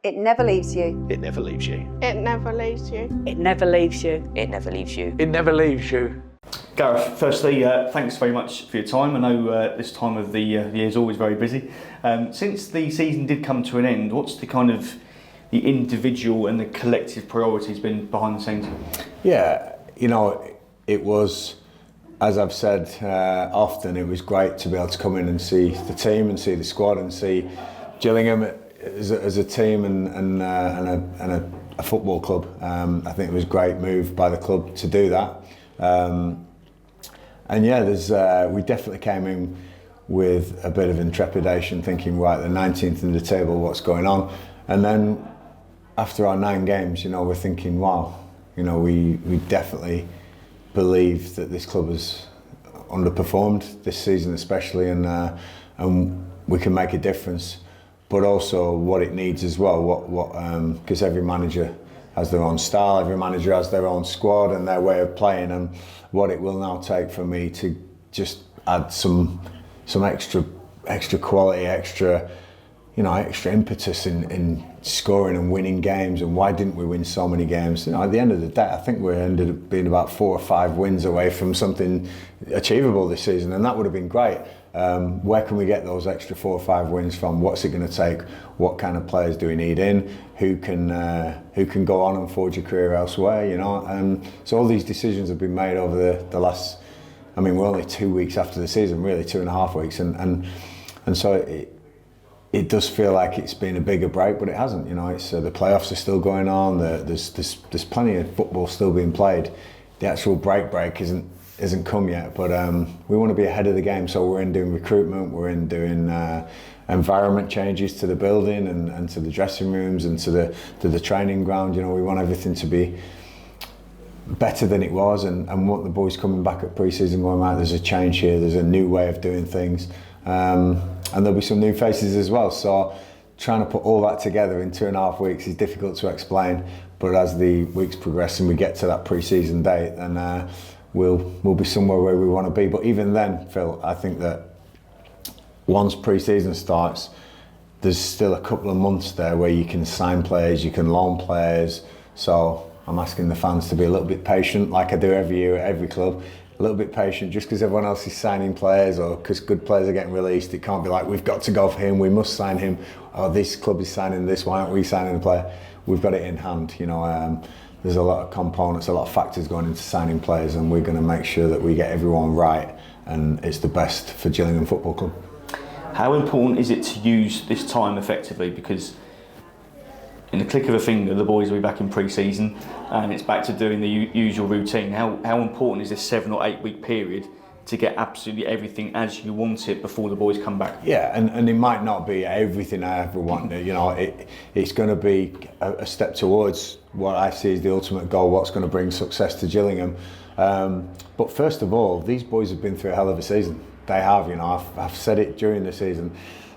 It never leaves you. It never leaves you. It never leaves you. It never leaves you. It never leaves you. It never leaves you. Gareth, firstly, thanks very much for your time. I know this time of the year is always very busy. Since the season did come to an end, what's the kind of the individual and the collective priorities been behind the scenes? Yeah, you know, it was, as I've said often, it was great to be able to come in and see the team and see the squad and see Gillingham as a team and a football club. I think it was a great move by the club to do that. And yeah, we definitely came in with a bit of intrepidation, thinking, right, the 19th in the table, what's going on? And then after our 9 games, you know, we're thinking, wow, you know, we definitely believe that this club has underperformed this season, especially, and we can make a difference. But also what it needs as well, because every manager has their own style, every manager has their own squad and their way of playing, and what it will now take for me to just add some extra quality, extra impetus in scoring and winning games. And why didn't we win so many games? You know, at the end of the day, I think we ended up being about 4 or 5 wins away from something achievable this season, and that would have been great. Where can we get those extra 4 or 5 wins from? What's it going to take? What kind of players do we need in? Who can go on and forge a career elsewhere? You know, so all these decisions have been made over the last. I mean, we're only 2 weeks after the season, really 2.5 weeks, and so it does feel like it's been a bigger break, but it hasn't. You know, it's the playoffs are still going on. There's plenty of football still being played. The actual break isn't come yet, but we want to be ahead of the game, so we're in doing recruitment, we're in doing environment changes to the building and to the dressing rooms and to the training ground. You know, we want everything to be better than it was, and want the boys coming back at pre-season going, right, there's a change here, there's a new way of doing things, and there'll be some new faces as well. So trying to put all that together in 2.5 weeks is difficult to explain, but as the weeks progress and we get to that pre-season date, then we'll be somewhere where we want to be. But even then, Phil, I think that once pre-season starts, there's still a couple of months there where you can sign players, you can loan players. So I'm asking the fans to be a little bit patient, like I do every year at every club. A little bit patient, just because everyone else is signing players or because good players are getting released. It can't be like, we've got to go for him, we must sign him. Oh, this club is signing this, why aren't we signing a player? We've got it in hand, you know. There's a lot of components, a lot of factors going into signing players, and we're going to make sure that we get everyone right and it's the best for Gillingham Football Club. How important is it to use this time effectively? Because in the click of a finger, the boys will be back in pre-season and it's back to doing the usual routine. How important is this 7 or 8 week period to get absolutely everything as you want it before the boys come back? Yeah, and it might not be everything I ever want. You know, it's going to be a step towards what I see as the ultimate goal, what's going to bring success to Gillingham. But first of all, these boys have been through a hell of a season. They have, you know, I've said it during the season.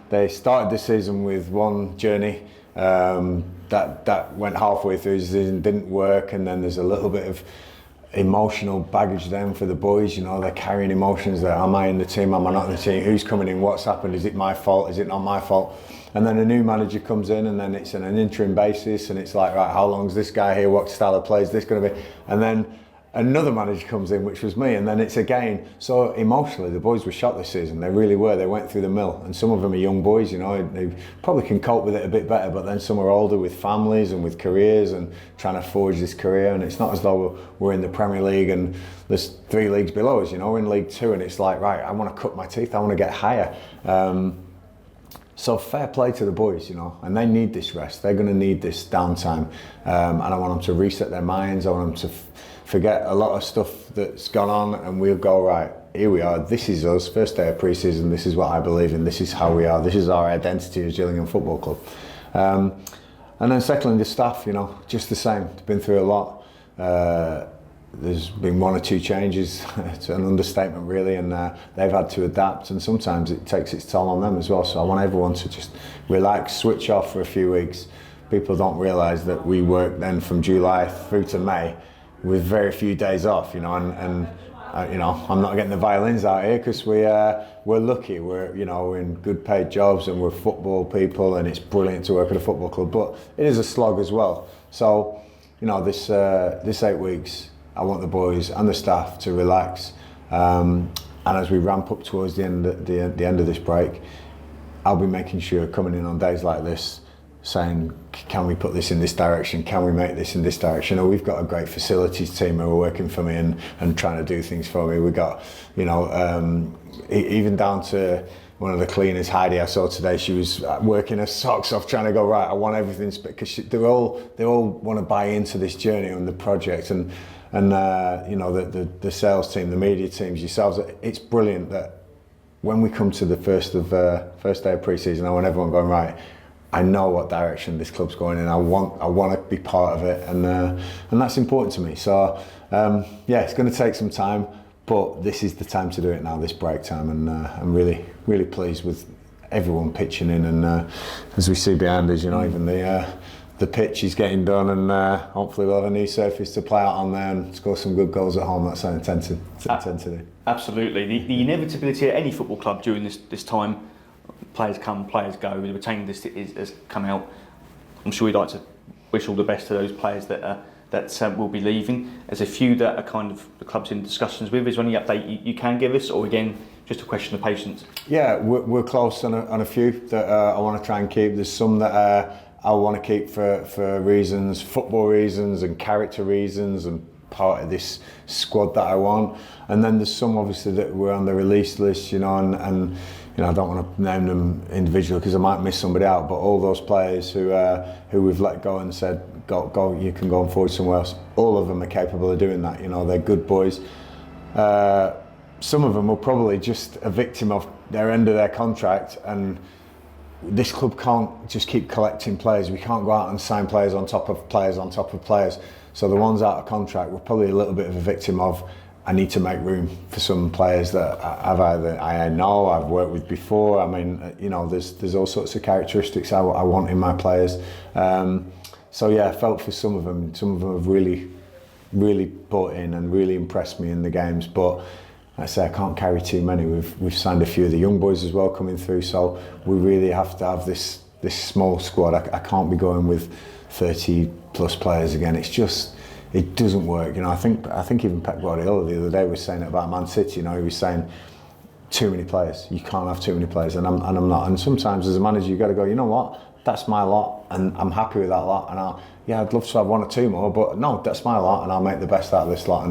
They started the season with one journey that went halfway through the season, didn't work, and then there's a little bit of emotional baggage then for the boys. You know, they're carrying emotions that, am I in the team, am I not in the team, who's coming in, what's happened, is it my fault, is it not my fault? And then a new manager comes in, and then it's on an interim basis, and it's like, right, how long's this guy here, what style of play is this going to be? And then another manager comes in, which was me, and then it's again. So emotionally, the boys were shocked this season. They really were. They went through the mill, and some of them are young boys, you know, they probably can cope with it a bit better, but then some are older with families and with careers and trying to forge this career. And it's not as though we're in the Premier League and there's 3 leagues below us, you know, we're in League 2, and it's like, right, I want to cut my teeth, I want to get higher. So fair play to the boys, you know, and they need this rest. They're going to need this downtime, and I want them to reset their minds. I want them to forget a lot of stuff that's gone on, and we'll go, right, here we are, this is us, first day of pre-season, this is what I believe in, this is how we are, this is our identity as Gillingham Football Club. And then secondly, the staff, you know, just the same. They've been through a lot. There's been 1 or 2 changes, it's an understatement really, and they've had to adapt, and sometimes it takes its toll on them as well. So I want everyone to just relax, switch off for a few weeks. People don't realise that we work then from July through to May with very few days off, you know, and I'm not getting the violins out here because we're lucky. We're in good paid jobs and we're football people, and it's brilliant to work at a football club. But it is a slog as well. So, this 8 weeks, I want the boys and the staff to relax. And as we ramp up towards the end of this break, I'll be making sure, coming in on days like this, saying, can we put this in this direction? Can we make this in this direction? We've got a great facilities team who are working for me and trying to do things for me. We've got, even down to one of the cleaners, Heidi, I saw today, she was working her socks off trying to go, right, I want everything, because they all want to buy into this journey and the project, and the sales team, the media teams, yourselves. It's brilliant that when we come to the first day of pre-season, I want everyone going, right, I know what direction this club's going in. I want to be part of it, and that's important to me. So it's going to take some time, but this is the time to do it now. This break time, and I'm really pleased with everyone pitching in. And as we see behind us, even the pitch is getting done, and hopefully we'll have a new surface to play out on there and score some good goals at home. That's our intensity. Absolutely, the inevitability at any football club during this time. Players come, players go. The retained list has come out. I'm sure we'd like to wish all the best to those players that will be leaving. There's a few that are kind of the club's in discussions with. Is there any update you can give us, or again, just a question of patience? Yeah, we're close on a few that I want to try and keep. There's some that I want to keep for football reasons and character reasons, and part of this squad that I want. And then there's some obviously that were on the release list, and I don't want to name them individually because I might miss somebody out, but all those players who we've let go and said, go, you can go and forward somewhere else, all of them are capable of doing that. They're good boys. Some of them are probably just a victim of their end of their contract, and this club can't just keep collecting players. We can't go out and sign players on top of players on top of players. So the ones out of contract were probably a little bit of a victim of, I need to make room for some players that I know, I've worked with before. I mean, there's all sorts of characteristics I want in my players. I felt for some of them. Some of them have really bought in and really impressed me in the games. But I say I can't carry too many. We've signed a few of the young boys as well coming through. So we really have to have this small squad. I can't be going with 30 plus players again. It doesn't work. I think even Pep Guardiola the other day was saying it about Man City. He was saying too many players. You can't have too many players, and I'm not. And sometimes as a manager, you've got to go, you know what? That's my lot, and I'm happy with that lot. And I'd love to have one or two more, but no, that's my lot, and I'll make the best out of this lot.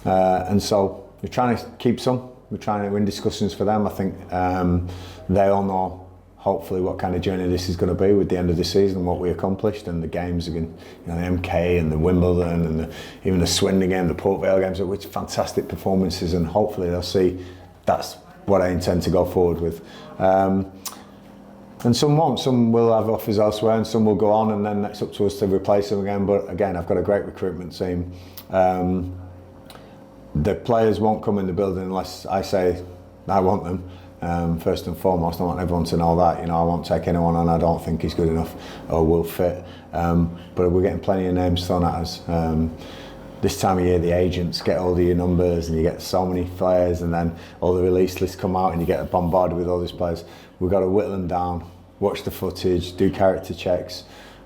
And so we're trying to keep some. We're trying to win discussions for them. I think they all know, hopefully, what kind of journey this is going to be with the end of the season, what we accomplished, and the games again, the MK and the Wimbledon and even the Swindon game, the Port Vale games, which are fantastic performances, and hopefully they'll see that's what I intend to go forward with. And some won't. Some will have offers elsewhere, and some will go on, and then it's up to us to replace them again. But again, I've got a great recruitment team. The players won't come in the building unless I say I want them. First and foremost, I want everyone to know that. I won't take anyone on I don't think is good enough or will fit. But we're getting plenty of names thrown at us. This time of year, the agents get all of your numbers, and you get so many players, and then all the release lists come out, and you get bombarded with all these players. We've got to whittle them down, watch the footage, do character checks,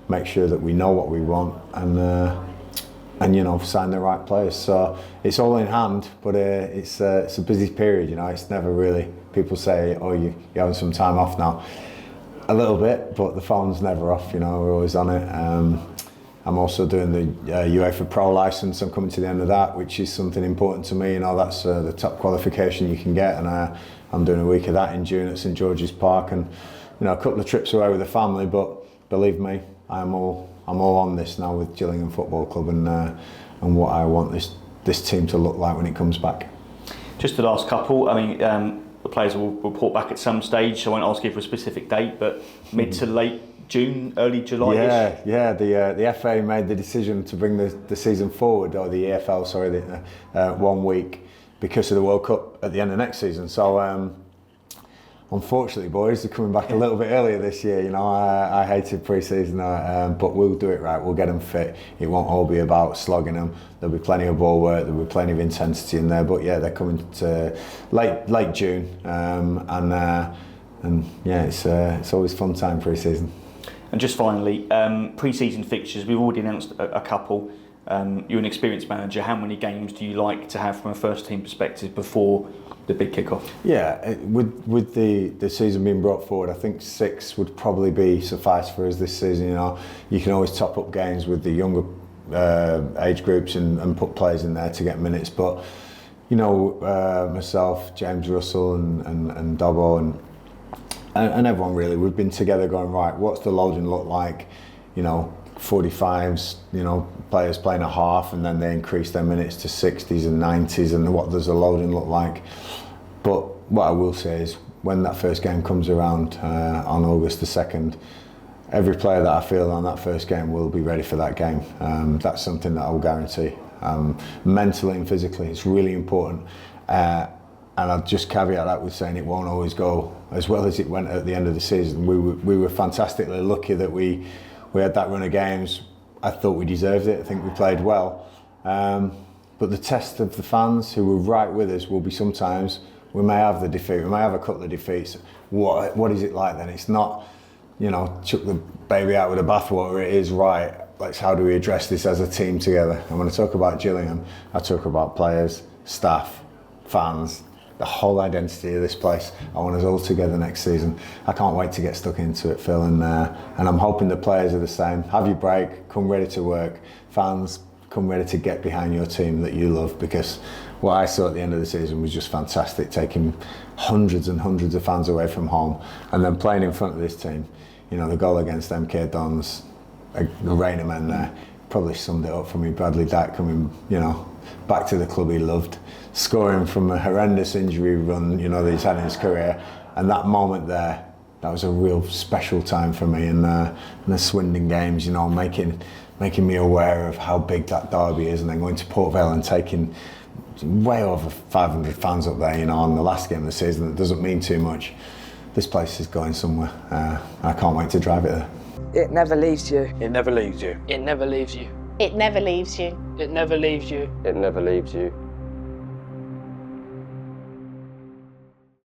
make sure that we know what we want, and sign the right players. So it's all in hand, but it's a busy period. It's never really. People say, "Oh, you're having some time off now." A little bit, but the phone's never off. We're always on it. I'm also doing the UEFA Pro license. I'm coming to the end of that, which is something important to me. That's the top qualification you can get, and I'm doing a week of that in June at St George's Park, and a couple of trips away with the family. But believe me, I'm all on this now with Gillingham Football Club, and what I want this team to look like when it comes back. Just the last couple. I mean, the players will report back at some stage. I won't ask you for a specific date, but mid to late June, early July-ish? Yeah. The FA made the decision to bring the season forward, or the EFL, sorry, 1 week because of the World Cup at the end of next season. So unfortunately, boys, they're coming back a little bit earlier this year. You know, I hated pre-season, but we'll do it right. We'll get them fit. It won't all be about slogging them. There'll be plenty of ball work. There'll be plenty of intensity in there. But yeah, they're coming to late June, and yeah, it's always fun time pre-season. And just finally, pre-season fixtures. We've already announced a couple. You're an experienced manager. How many games do you like to have from a first team perspective before the big kick-off? Yeah, with the season being brought forward, I think 6 would probably be suffice for us this season. You know, you can always top up games with the younger age groups and put players in there to get minutes. But you know, myself, James Russell, and Dobbo, and everyone really, we've been together going, right, what's the loading look like? You know, 45s, you know, players playing a half, and then they increase their minutes to 60s and 90s, and what does the loading look like? But what I will say is, when that first game comes around on August the 2nd, every player that I feel on that first game will be ready for that game. That's something that I will guarantee. Mentally and physically, it's really important. And I'll just caveat that with saying it won't always go as well as it went at the end of the season. We were fantastically lucky that we had that run of games. I thought we deserved it. I think we played well. But the test of the fans who were right with us will be sometimes we may have the defeat, we may have a couple of defeats. What is it like then? It's not, you know, chuck the baby out with the bathwater. It is right. Like, how do we address this as a team together? And when I talk about Gillingham, I talk about players, staff, fans, the whole identity of this place. I want us all together next season. I can't wait to get stuck into it, Phil, and I'm hoping the players are the same. Have your break, come ready to work. Fans, come ready to get behind your team that you love, because what I saw at the end of the season was just fantastic, taking hundreds and hundreds of fans away from home and then playing in front of this team. You know, the goal against MK Dons, a rain of men there, probably summed it up for me. Bradley Dack coming, you know, back to the club he loved, scoring from a horrendous injury run, you know, that he's had in his career, and that moment there, that was a real special time for me. And the Swindon games, you know, making me aware of how big that derby is, and then going to Port Vale and taking way over 500 fans up there, you know, on the last game of the season. That doesn't mean too much. This place is going somewhere. I can't wait to drive it there. It never leaves you. It never leaves you. It never leaves you. It never leaves you. It never leaves you. It never leaves you.